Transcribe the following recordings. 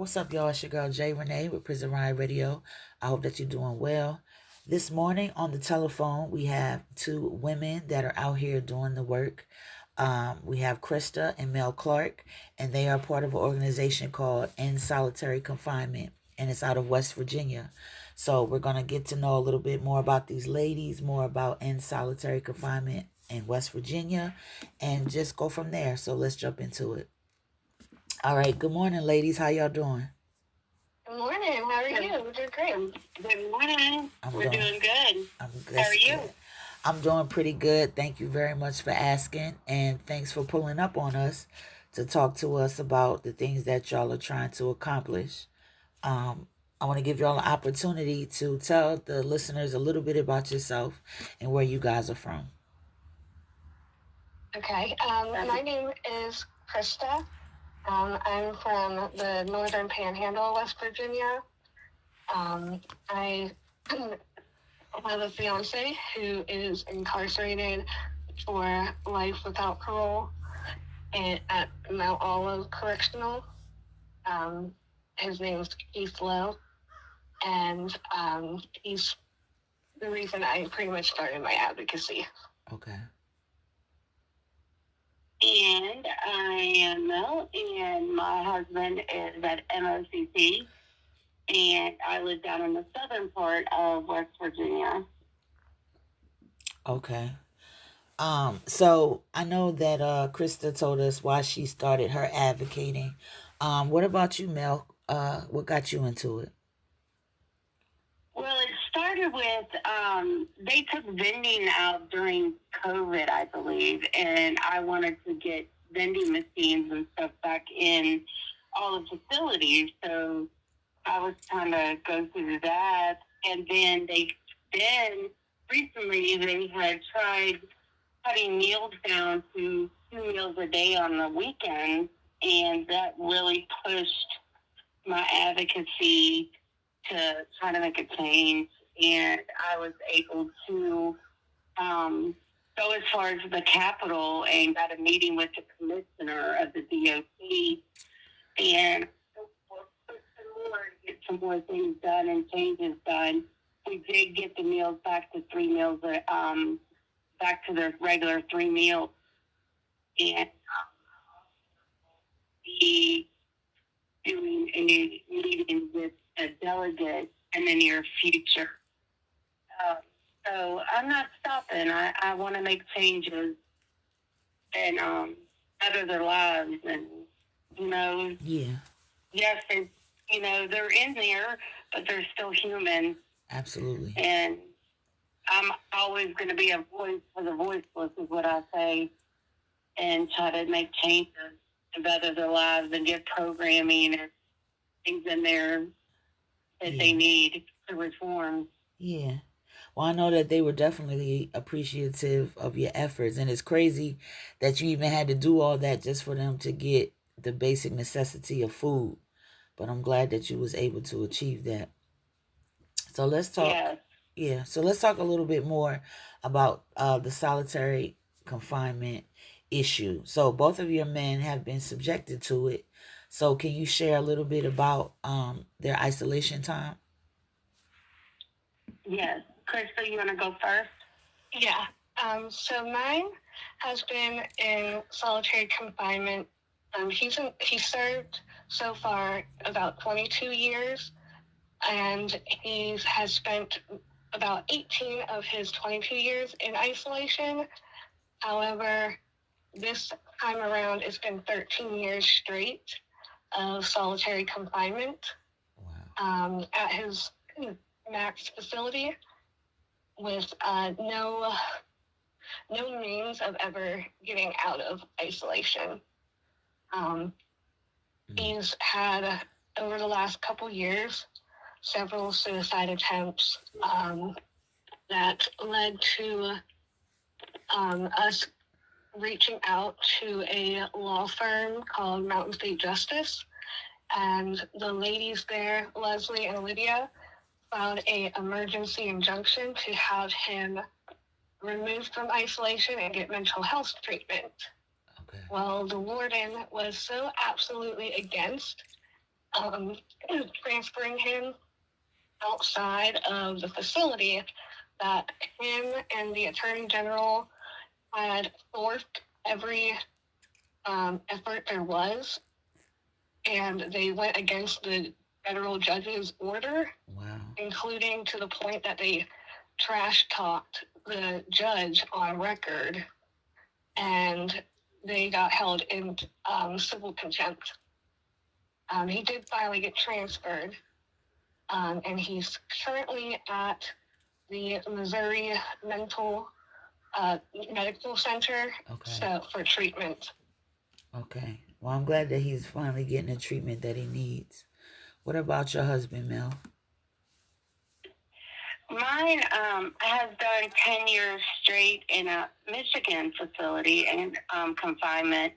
What's up, y'all? It's your girl Jay Renee with Prison Riot Radio. I hope that you're doing well. This morning on the telephone, we have two women that are out here doing the work. We have Crysta and Mel Clark, and they are part of an organization called End Solitary Confinement, and it's out of West Virginia. So we're going to get to know a little bit more about these ladies, more about End Solitary Confinement in West Virginia, and just go from there. So let's jump into it. All right. Good morning, ladies. How y'all doing? Good morning. How are you? We're doing great. Good morning. We're doing good. I'm good. How are you? Good. I'm doing pretty good. Thank you very much for asking, and thanks for pulling up on us to talk to us about the things that y'all are trying to accomplish. I want to give y'all an opportunity to tell the listeners a little bit about yourself and where you guys are from. Okay. My name is Crysta. I'm from the Northern Panhandle of West Virginia. I have a fiance who is incarcerated for life without parole at Mount Olive Correctional. His name's Keith Lowe, and he's the reason I pretty much started my advocacy. Okay. And I am Mel, and my husband is at MOCC, and I live down in the southern part of West Virginia. Okay. So I know that Krista told us why she started her advocating. What about you, Mel? What got you into it? Well, it started with they took vending out during COVID, I believe, and I wanted to get vending machines and stuff back in all the facilities. So I was trying to go through that, and then recently they had tried cutting meals down to 2 meals a day on the weekends, and that really pushed my advocacy to try to make a change. And I was able to go as far as the Capitol and got a meeting with the commissioner of the DOC, and get some more things done and changes done. We did get the meals back to 3 meals, back to their regular 3 meals, and be doing a meeting with a delegate in the near future. So I'm not stopping. I want to make changes and better their lives, and Yeah. yes, they're in there, but they're still human. Absolutely. And I'm always going to be a voice for the voiceless, is what I say, and try to make changes and better their lives and get programming and things in there that they need to reform. Yeah. Well, I know that they were definitely appreciative of your efforts, and it's crazy that you even had to do all that just for them to get the basic necessity of food. But I'm glad that you was able to achieve that. So let's talk. Yes. Yeah. So let's talk a little bit more about the solitary confinement issue. So both of your men have been subjected to it. So can you share a little bit about their isolation time? Yes. Crysta, you want to go first? Yeah. So mine has been in solitary confinement. He served so far about 22 years, and he has spent about 18 of his 22 years in isolation. However, this time around, it's been 13 years straight of solitary confinement. Wow. At his max facility, with no means of ever getting out of isolation. He's had, over the last couple years, several suicide attempts that led to us reaching out to a law firm called Mountain State Justice. And the ladies there, Leslie and Lydia, filed an emergency injunction to have him removed from isolation and get mental health treatment. Okay. Well, the warden was so absolutely against um, transferring him outside of the facility, that him and the Attorney General had thwarted every effort there was, and they went against the federal judge's order. Wow. Including to the point that they trash talked the judge on record, and they got held in civil contempt. He did finally get transferred, and he's currently at the Missouri Medical Center, Okay. for treatment. Okay. Well, I'm glad that he's finally getting the treatment that he needs. What about your husband, Mel? Mine has done 10 years straight in a Michigan facility in confinement,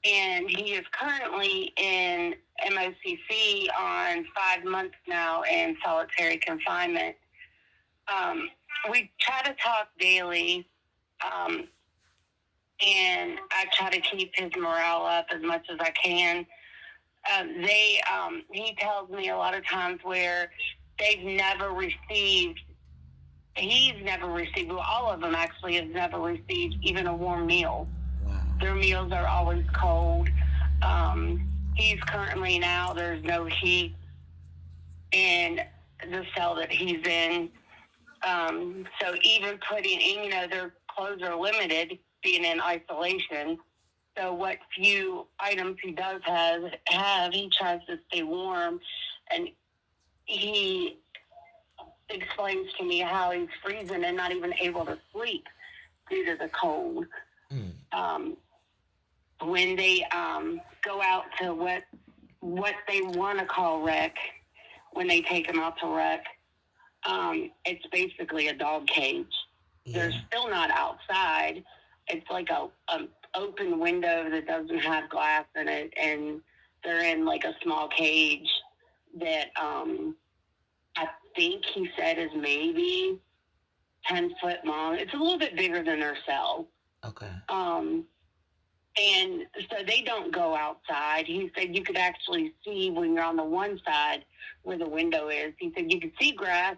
and he is currently in MOCC on 5 months now in solitary confinement. We try to talk daily, and I try to keep his morale up as much as I can. He tells me a lot of times where he's never received, well, all of them actually have never received even a warm meal. Wow. Their meals are always cold. He's currently now, there's no heat in the cell that he's in. So even putting in, their clothes are limited, being in isolation. So what few items he does have, he tries to stay warm. And he explains to me how he's freezing and not even able to sleep due to the cold. When they go out to what they want to call rec, when they take him out to rec, it's basically a dog cage. Yeah. They're still not outside. It's like a open window that doesn't have glass in it, and they're in like a small cage that I think he said is maybe 10 foot long. It's a little bit bigger than their cell. Okay. And so they don't go outside. He said you could actually see when you're on the one side where the window is. He said you could see grass.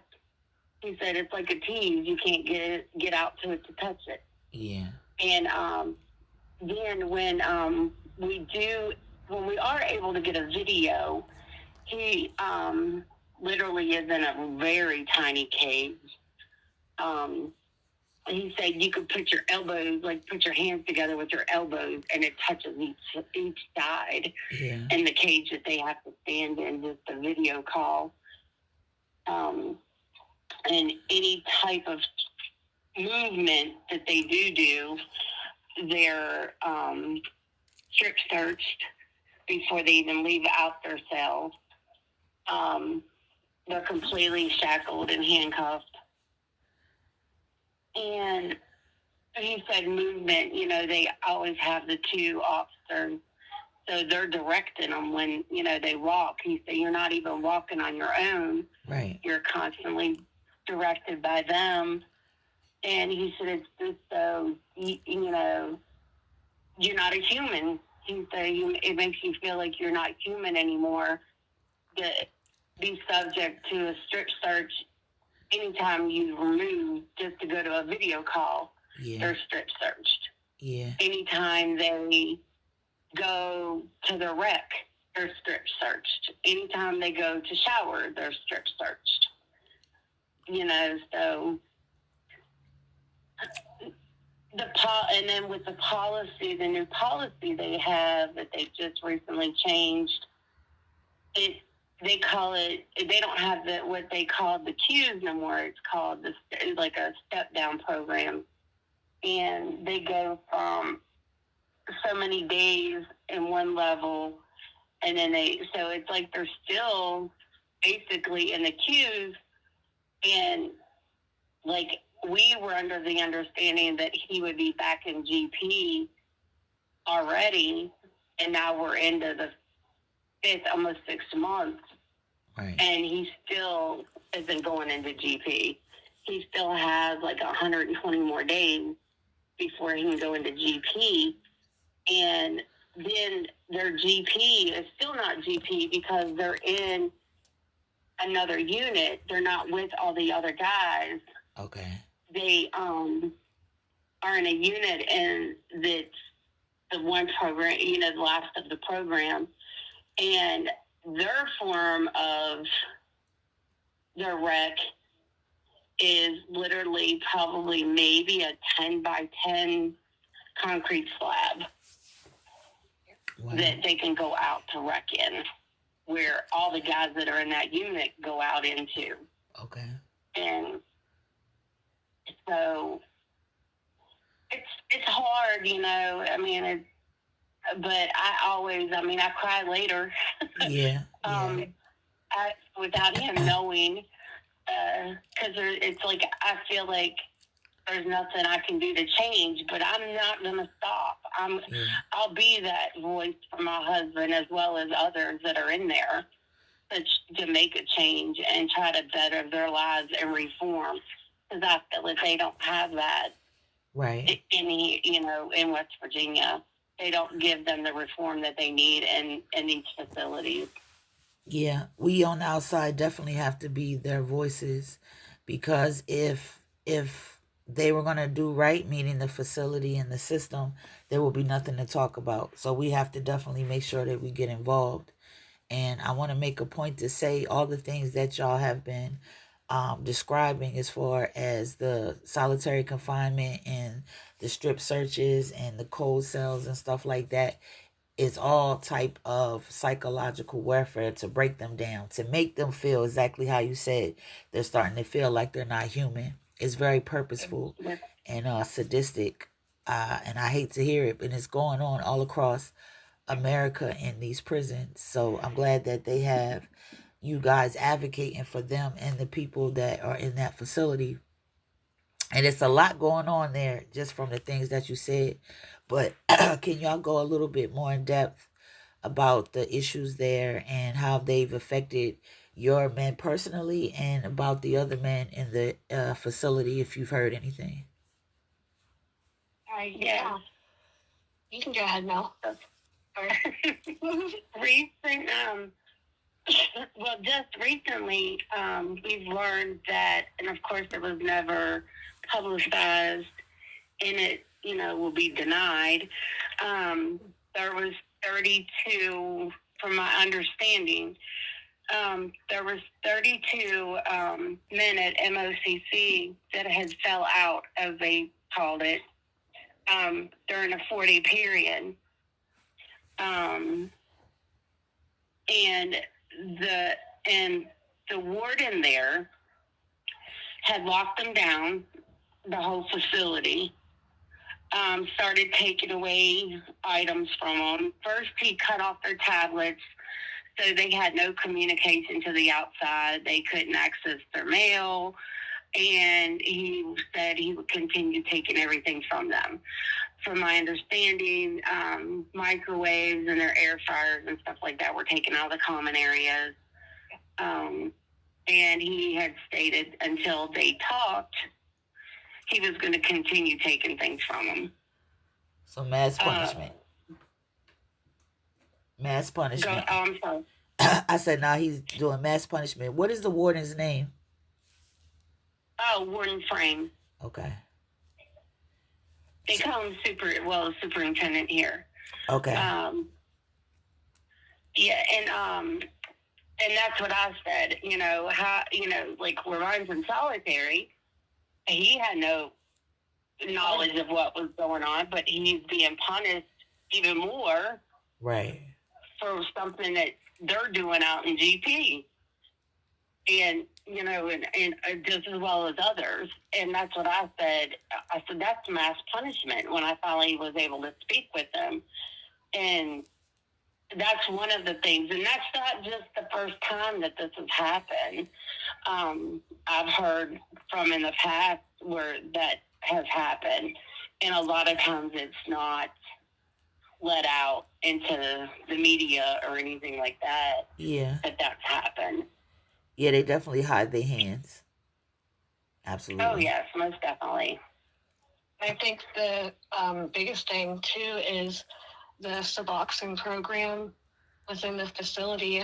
He said it's like a tease. You can't get out to it to touch it. Yeah. And then when we are able to get a video, he literally is in a very tiny cage. He said you could put your elbows, like put your hands together with your elbows, and it touches each side. Yeah. In the cage that they have to stand in, just a video call. And any type of movement that they do, they're strip searched before they even leave out their cells. They're completely shackled and handcuffed. And he said movement, they always have the two officers. So they're directing them when, they walk. He said, you're not even walking on your own. Right. You're constantly directed by them. And he said, it's just so, you're not a human. He said, it makes you feel like you're not human anymore. To be subject to a strip search anytime you remove just to go to a video call. Yeah. They're strip searched. Yeah. Anytime they go to the rec, they're strip searched. Anytime they go to shower, they're strip searched. So and then with the policy, the new policy they have that they just recently changed, they call it, they don't have what they call the queues no more. It's called like a step down program. And they go from so many days in one level, and then so it's like they're still basically in the queues. And like we were under the understanding that he would be back in GP already, and now we're into the 5th, almost 6 months. Right. And he still isn't going into GP. He still has like 120 more days before he can go into GP. And then their GP is still not GP because they're in another unit. They're not with all the other guys. Okay. They are in a unit, and that's the one program, the last of the program, and their form of their rec is literally probably maybe a 10 by 10 concrete slab. Wow. That they can go out to wreck in, where all the guys that are in that unit go out into. Okay. And so it's hard, I mean, but I cry later. Yeah. Without him knowing, because it's like I feel like there's nothing I can do to change, but I'm not gonna stop. I'll be that voice for my husband as well as others that are in there to make a change and try to better their lives and reform. Because I feel that they don't have that. Right. In West Virginia, they don't give them the reform that they need in these facilities. Yeah, we on the outside definitely have to be their voices, because if they were going to do right, meaning the facility and the system, there will be nothing to talk about. So we have to definitely make sure that we get involved. And I want to make a point to say all the things that y'all have been describing as far as the solitary confinement and the strip searches and the cold cells and stuff like that is all type of psychological warfare to break them down, to make them feel exactly how you said. They're starting to feel like they're not human. It's very purposeful and sadistic, and I hate to hear it, but it's going on all across America in these prisons. So I'm glad that they have you guys advocating for them and the people that are in that facility. And it's a lot going on there just from the things that you said. But can y'all go a little bit more in depth about the issues there and how they've affected your men personally and about the other men in the facility, if you've heard anything? Yeah. You can go ahead, Mel. Recent, just recently, we've learned that, and of course it was never publicized, and it, will be denied. There was 32, from my understanding, there was 32 men at MOCC that had fell out, as they called it, during a 4-day period. And the warden there had locked them down, the whole facility. Started taking away items from them. First, he cut off their tablets, so they had no communication to the outside. They couldn't access their mail, and he said he would continue taking everything from them. From my understanding, microwaves and their air fryers and stuff like that were taken out of the common areas. And he had stated until they talked, he was going to continue taking things from them. So mass punishment. Mass punishment. I'm sorry. I said now he's doing mass punishment. What is the warden's name? Oh, Warden Frame. Okay. They call him superintendent here. Okay. Yeah, and that's what I said. Like where Ryan's in solitary, he had no knowledge of what was going on, but he's being punished even more. Right. For something that they're doing out in GP. And, and just as well as others. And that's what I said. I said, that's mass punishment, when I finally was able to speak with them. And that's one of the things. And that's not just the first time that this has happened. I've heard from in the past where that has happened. And a lot of times it's not let out into the media or anything like that. Yeah. That's happened. Yeah, they definitely hide their hands. Absolutely. Oh, yes, most definitely. I think the biggest thing, too, is the Suboxone program within the facility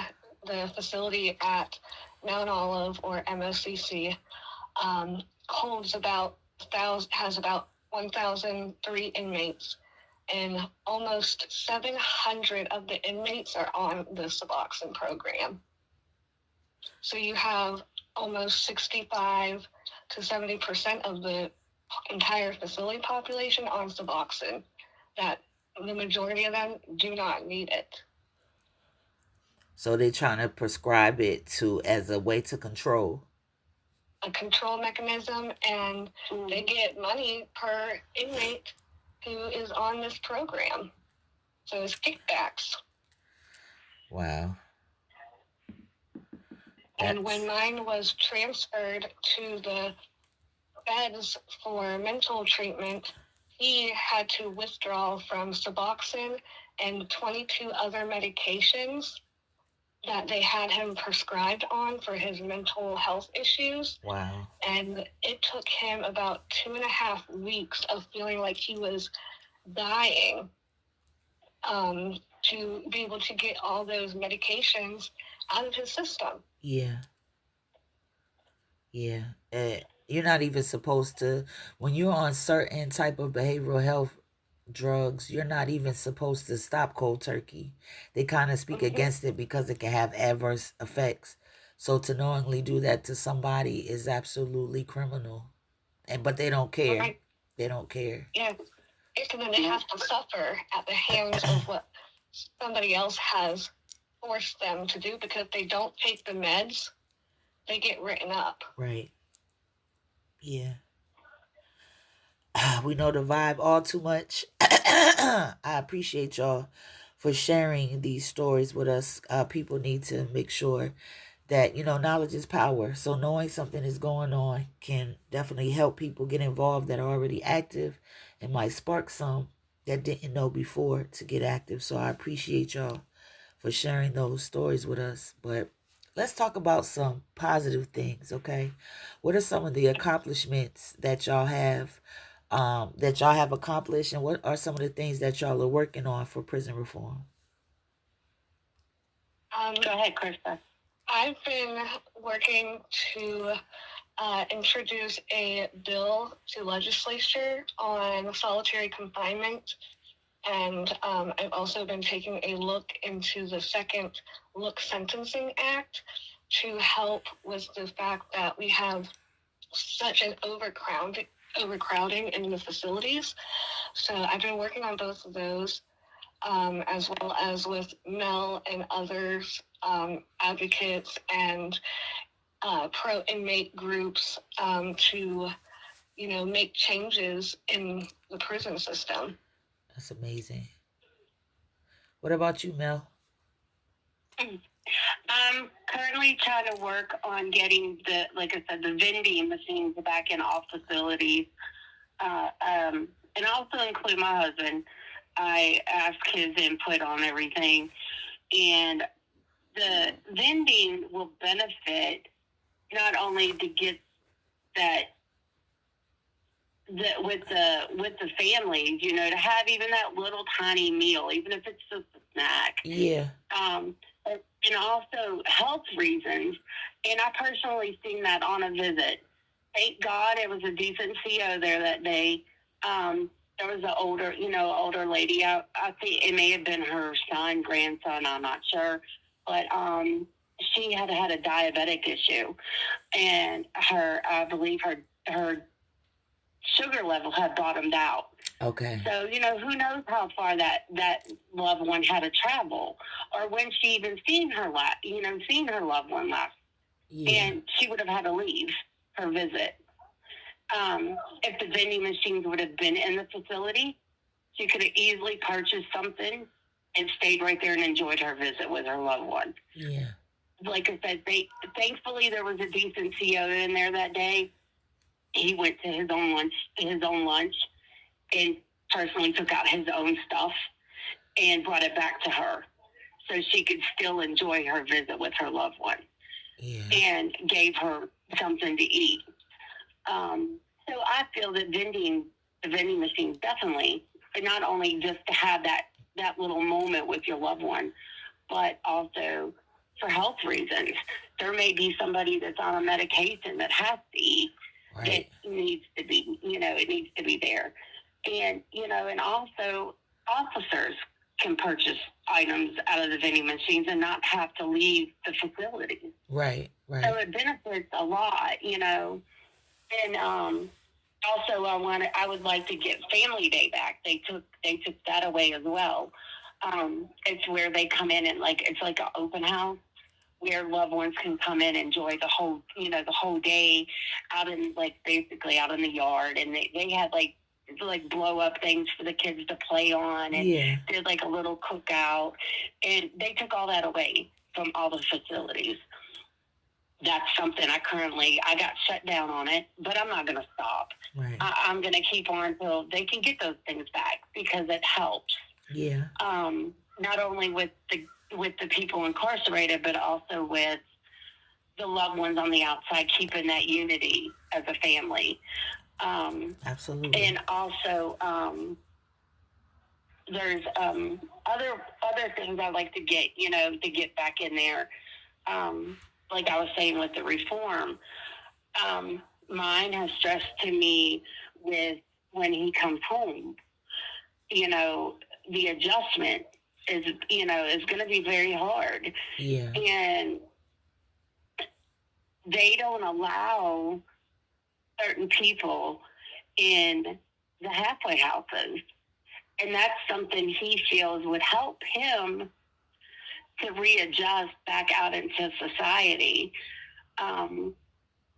at Mount Olive, or MOCC, holds has about 1,003 inmates, and almost 700 of the inmates are on the Suboxone program. So you have almost 65 to 70% of the entire facility population on Suboxone, that the majority of them do not need it. So they're trying to prescribe it to as a way to control. A control mechanism, and they get money per inmate who is on this program. So it's kickbacks. Wow. And when mine was transferred to the beds for mental treatment, he had to withdraw from Suboxone and 22 other medications that they had him prescribed on for his mental health issues. Wow. And it took him about 2.5 weeks of feeling like he was dying to be able to get all those medications out of his system. Yeah. Yeah. You're not even supposed to, when you're on certain type of behavioral health drugs, you're not even supposed to stop cold turkey. They kind of speak against it because it can have adverse effects. So to knowingly do that to somebody is absolutely criminal. But they don't care. Right. They don't care. Yeah. And then they have to suffer at the hands of what somebody else has forced them to do, because if they don't take the meds, they get written up. Right. Yeah. We know the vibe all too much. I appreciate y'all for sharing these stories with us. People need to make sure that, knowledge is power. So knowing something is going on can definitely help people get involved that are already active, and might spark some that didn't know before to get active. So I appreciate y'all for sharing those stories with us. But let's talk about some positive things, okay? What are some of the accomplishments that y'all have accomplished, and what are some of the things that y'all are working on for prison reform? Go ahead, Crysta. I've been working to introduce a bill to legislature on solitary confinement. And I've also been taking a look into the Second Look Sentencing Act to help with the fact that we have such an overcrowding in the facilities. So I've been working on both of those, as well as with Mel and others, advocates and pro-inmate groups, to, make changes in the prison system. That's amazing. What about you, Mel? I'm currently trying to work on getting like I said, the vending machines back in all facilities, and also include my husband. I ask his input on everything, and the vending will benefit not only to get that with the families, to have even that little tiny meal, even if it's just a snack. Yeah. And also health reasons. And I personally seen that on a visit. Thank God it was a decent CO there that day. There was an older lady. I think it may have been her son, grandson, I'm not sure. But she had a diabetic issue. And I believe her sugar level had bottomed out. Okay. So, who knows how far that loved one had to travel, or when she even seen her loved one last. Yeah. And she would have had to leave her visit. If the vending machines would have been in the facility, she could have easily purchased something and stayed right there and enjoyed her visit with her loved one. Yeah. Like I said, thankfully there was a decent CO in there that day. He went to his own lunch, and personally took out his own stuff and brought it back to her so she could still enjoy her visit with her loved one. Yeah. And gave her something to eat. So I feel that the vending machines definitely, but not only just to have that that little moment with your loved one, but also for health reasons. There may be somebody that's on a medication that has to eat, right, that needs to be, it needs to be there. And, and also officers can purchase items out of the vending machines and not have to leave the facility. Right, right. So it benefits a lot, And also I would like to get Family Day back. They took that away as well. It's where they come in and it's like an open house where loved ones can come in and enjoy the whole day out in basically out in the yard, and they had blow up things for the kids to play on, and did a little cookout, and they took all that away from all the facilities. That's something I got shut down on it, but I'm not going to stop. Right. I'm going to keep on until they can get those things back, because it helps. Yeah. Not only with the people incarcerated, but also with the loved ones on the outside, keeping that unity as a family. Absolutely. And also, there's other things I like to get back in there. Like I was saying with the reform, mine has stressed to me with when he comes home, the adjustment is going to be very hard. Yeah. And they don't allow certain people in the halfway houses. And that's something he feels would help him to readjust back out into society.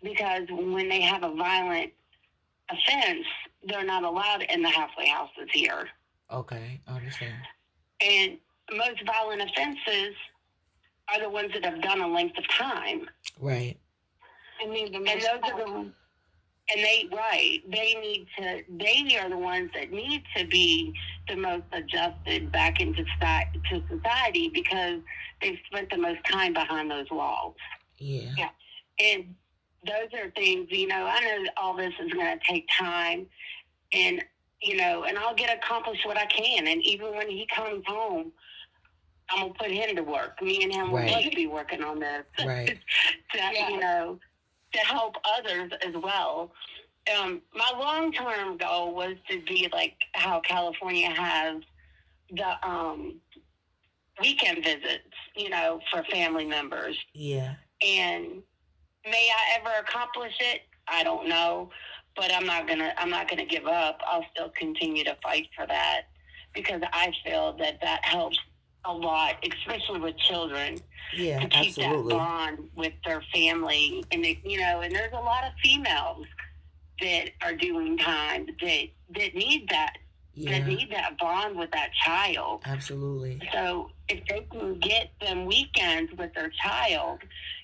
Because when they have a violent offense, they're not allowed in the halfway houses here. Okay, I understand. And most violent offenses are the ones that have done a length of time. Right. And those are the they are the ones that need to be the most adjusted back into society, because they've spent the most time behind those walls. Yeah. And those are things, I know all this is going to take time, and, and I'll accomplish what I can. And even when he comes home, I'm going to put him to work. Me and him will both be working on this. Right. To help others as well. My long-term goal was to be like how California has the weekend visits, for family members. Yeah. And may I ever accomplish it? I don't know, but I'm not gonna give up. I'll still continue to fight for that, because I feel that helps a lot, especially with children. Yeah, to keep absolutely. that bond with their family, and and there's a lot of females that are doing time that need that. Yeah. That need that bond with that child. Absolutely. So if they can get them weekends with their child,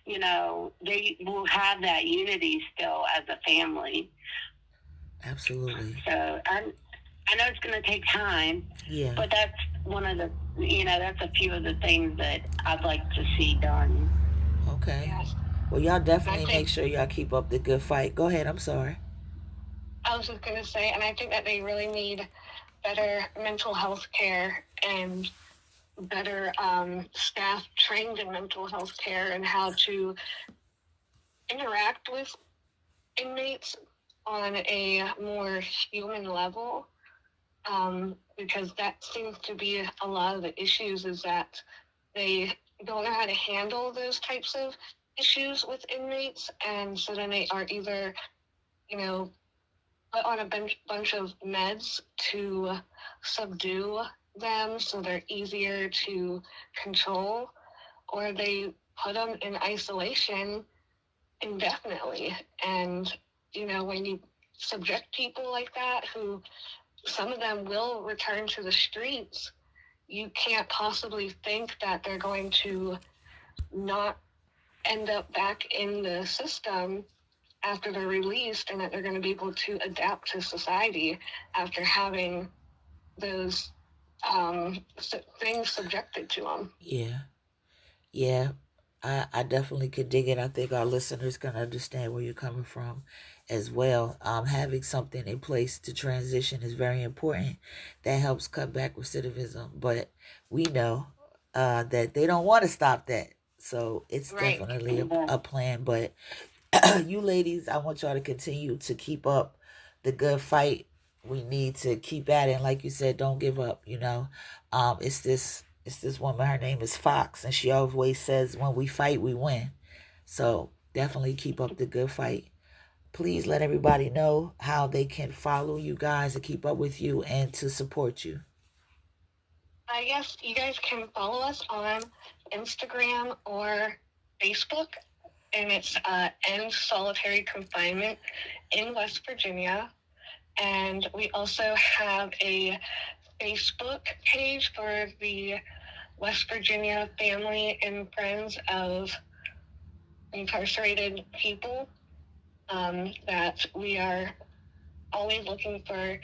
they will have that unity still as a family. Absolutely. So I know it's going to take time. Yeah. But that's one of the, that's a few of the things that I'd like to see done. Okay. Yes. Well, y'all definitely make sure y'all keep up the good fight. Go ahead. I'm sorry. I was just going to say, and I think that they really need better mental health care and better staff trained in mental health care and how to interact with inmates on a more human level. Because that seems to be a lot of the issues, is that they don't know how to handle those types of issues with inmates, and so then they are either, put on a bunch of meds to subdue them so they're easier to control, or they put them in isolation indefinitely. And, when you subject people like that, who some of them will return to the streets, you can't possibly think that they're going to not end up back in the system after they're released, and that they're going to be able to adapt to society after having those things subjected to them. Yeah. Yeah. I definitely could dig it. I think our listeners can understand where you're coming from. as well. Having something in place to transition is very important. That helps cut back recidivism. But we know that they don't want to stop that. So it's Right. definitely a plan. But you ladies, I want y'all to continue to keep up the good fight. We need to keep at it. And like you said, don't give up, you know. It's this woman, her name is Fox, and she always says when we fight, we win. So definitely keep up the good fight. Please let everybody know how they can follow you guys and keep up with you and to support you. Yes, you guys can follow us on Instagram or Facebook, and it's End Solitary Confinement in West Virginia. And we also have a Facebook page for the West Virginia family and friends of incarcerated people, that we are always looking for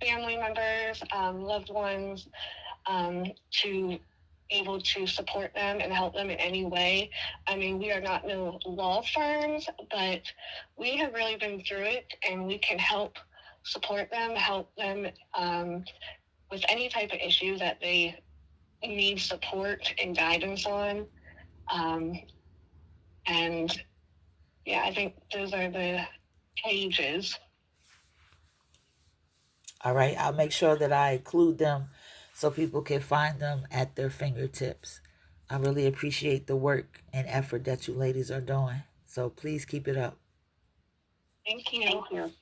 family members, loved ones, to able to support them and help them in any way. I mean, we are not no law firms, but we have really been through it, and we can support them, help them with any type of issue that they need support and guidance on. And yeah, I think those are the pages. All right, I'll make sure that I include them so people can find them at their fingertips. I really appreciate the work and effort that you ladies are doing. So please keep it up. Thank you. Thank you.